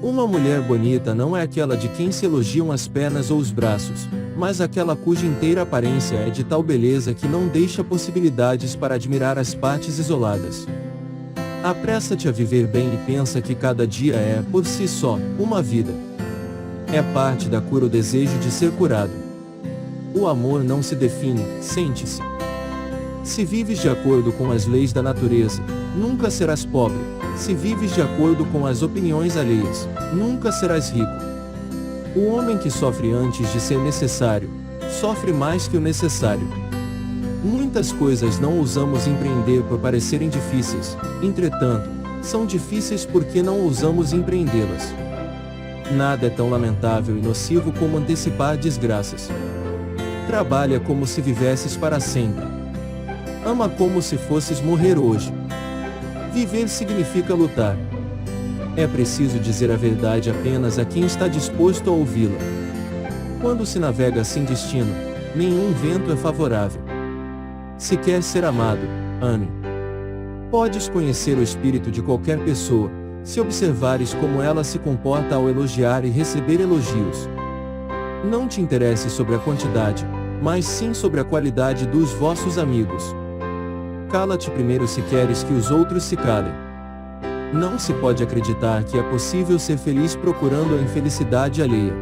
Uma mulher bonita não é aquela de quem se elogiam as pernas ou os braços, mas aquela cuja inteira aparência é de tal beleza que não deixa possibilidades para admirar as partes isoladas. Apressa-te a viver bem e pensa que cada dia é, por si só, uma vida. É parte da cura o desejo de ser curado. O amor não se define, sente-se. Se vives de acordo com as leis da natureza, nunca serás pobre. Se vives de acordo com as opiniões alheias, nunca serás rico. O homem que sofre antes de ser necessário, sofre mais que o necessário. Muitas coisas não ousamos empreender por parecerem difíceis, entretanto, são difíceis porque não ousamos empreendê-las. Nada é tão lamentável e nocivo como antecipar desgraças. Trabalha como se vivesses para sempre. Ama como se fosses morrer hoje. Viver significa lutar. É preciso dizer a verdade apenas a quem está disposto a ouvi-la. Quando se navega sem destino, nenhum vento é favorável. Se quer ser amado, ame. Podes conhecer o espírito de qualquer pessoa, se observares como ela se comporta ao elogiar e receber elogios. Não te interesse sobre a quantidade, mas sim sobre a qualidade dos vossos amigos. Cala-te primeiro se queres que os outros se calem. Não se pode acreditar que é possível ser feliz procurando a infelicidade alheia.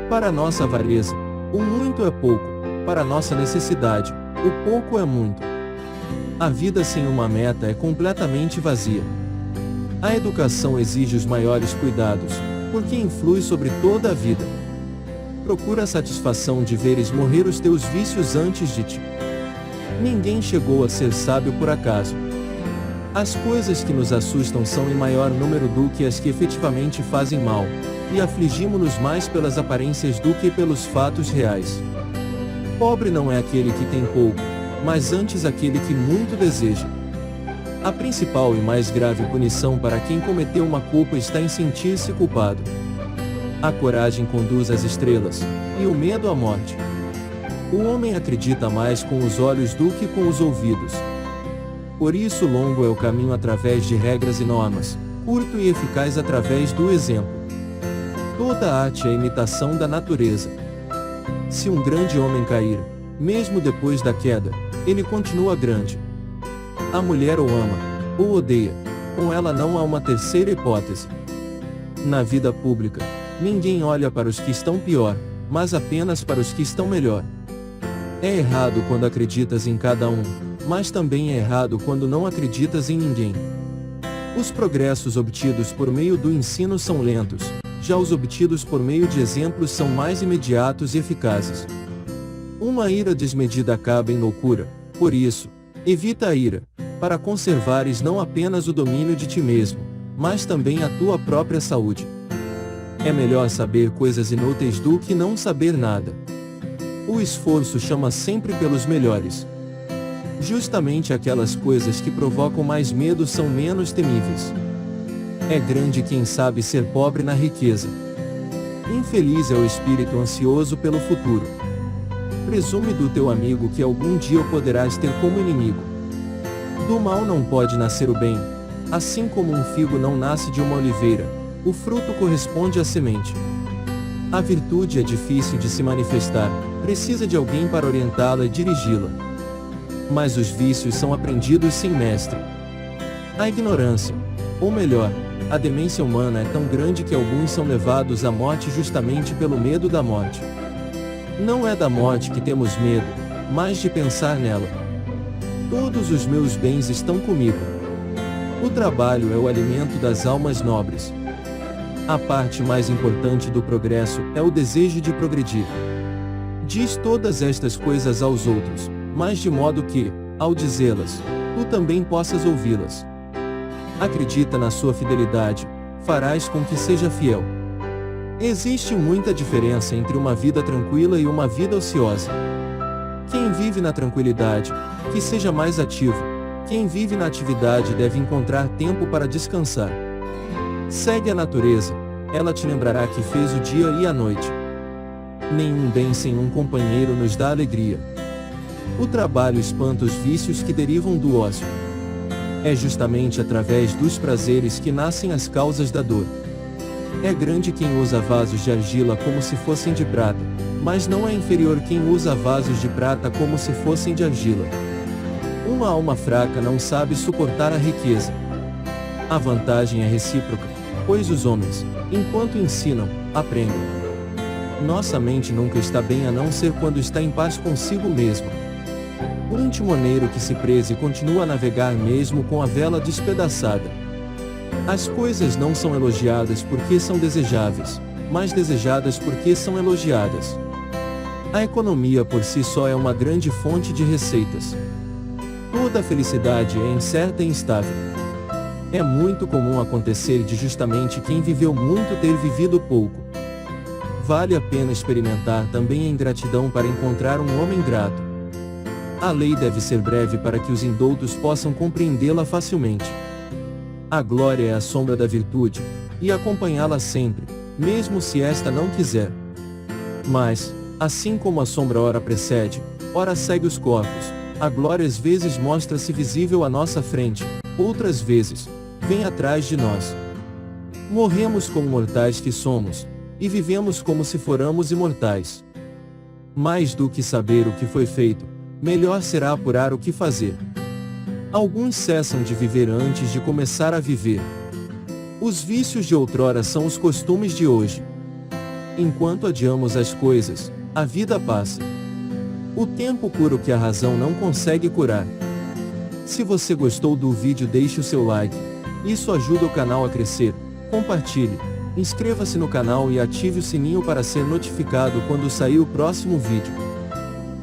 Para nossa avareza, o muito é pouco, para nossa necessidade, o pouco é muito. A vida sem uma meta é completamente vazia. A educação exige os maiores cuidados, porque influi sobre toda a vida. Procura a satisfação de veres morrer os teus vícios antes de ti. Ninguém chegou a ser sábio por acaso. As coisas que nos assustam são em maior número do que as que efetivamente fazem mal, e afligimo-nos mais pelas aparências do que pelos fatos reais. Pobre não é aquele que tem pouco, mas antes aquele que muito deseja. A principal e mais grave punição para quem cometeu uma culpa está em sentir-se culpado. A coragem conduz às estrelas, e o medo à morte. O homem acredita mais com os olhos do que com os ouvidos. Por isso longo é o caminho através de regras e normas, curto e eficaz através do exemplo. Toda arte é imitação da natureza. Se um grande homem cair, mesmo depois da queda, ele continua grande. A mulher o ama, ou odeia, com ela não há uma terceira hipótese. Na vida pública, ninguém olha para os que estão pior, mas apenas para os que estão melhor. É errado quando acreditas em cada um, mas também é errado quando não acreditas em ninguém. Os progressos obtidos por meio do ensino são lentos, já os obtidos por meio de exemplos são mais imediatos e eficazes. Uma ira desmedida acaba em loucura, por isso, evita a ira, para conservares não apenas o domínio de ti mesmo, mas também a tua própria saúde. É melhor saber coisas inúteis do que não saber nada. O esforço chama sempre pelos melhores. Justamente aquelas coisas que provocam mais medo são menos temíveis. É grande quem sabe ser pobre na riqueza. Infeliz é o espírito ansioso pelo futuro. Presume do teu amigo que algum dia o poderás ter como inimigo. Do mal não pode nascer o bem, assim como um figo não nasce de uma oliveira, o fruto corresponde à semente. A virtude é difícil de se manifestar, precisa de alguém para orientá-la e dirigi-la. Mas os vícios são aprendidos sem mestre. A ignorância, ou melhor, a demência humana é tão grande que alguns são levados à morte justamente pelo medo da morte. Não é da morte que temos medo, mas de pensar nela. Todos os meus bens estão comigo. O trabalho é o alimento das almas nobres. A parte mais importante do progresso é o desejo de progredir. Diz todas estas coisas aos outros, mas de modo que, ao dizê-las, tu também possas ouvi-las. Acredita na sua fidelidade, farás com que seja fiel. Existe muita diferença entre uma vida tranquila e uma vida ociosa. Quem vive na tranquilidade, que seja mais ativo. Quem vive na atividade deve encontrar tempo para descansar. Segue a natureza, ela te lembrará que fez o dia e a noite. Nenhum bem sem um companheiro nos dá alegria. O trabalho espanta os vícios que derivam do ócio. É justamente através dos prazeres que nascem as causas da dor. É grande quem usa vasos de argila como se fossem de prata, mas não é inferior quem usa vasos de prata como se fossem de argila. Uma alma fraca não sabe suportar a riqueza. A vantagem é recíproca, pois os homens, enquanto ensinam, aprendem. Nossa mente nunca está bem a não ser quando está em paz consigo mesmo. O timoneiro que se preze continua a navegar mesmo com a vela despedaçada. As coisas não são elogiadas porque são desejáveis, mas desejadas porque são elogiadas. A economia por si só é uma grande fonte de receitas. Toda a felicidade é incerta e instável. É muito comum acontecer de justamente quem viveu muito ter vivido pouco. Vale a pena experimentar também a ingratidão para encontrar um homem grato. A lei deve ser breve para que os indoutos possam compreendê-la facilmente. A glória é a sombra da virtude, e acompanhá-la sempre, mesmo se esta não quiser. Mas, assim como a sombra ora precede, ora segue os corpos, a glória às vezes mostra-se visível à nossa frente, outras vezes, vem atrás de nós. Morremos como mortais que somos, e vivemos como se fôramos imortais. Mais do que saber o que foi feito, melhor será apurar o que fazer. Alguns cessam de viver antes de começar a viver. Os vícios de outrora são os costumes de hoje. Enquanto adiamos as coisas, a vida passa. O tempo cura o que a razão não consegue curar. Se você gostou do vídeo, deixe o seu like. Isso ajuda o canal a crescer. Compartilhe, inscreva-se no canal e ative o sininho para ser notificado quando sair o próximo vídeo.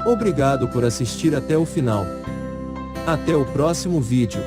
Obrigado por assistir até o final. Até o próximo vídeo.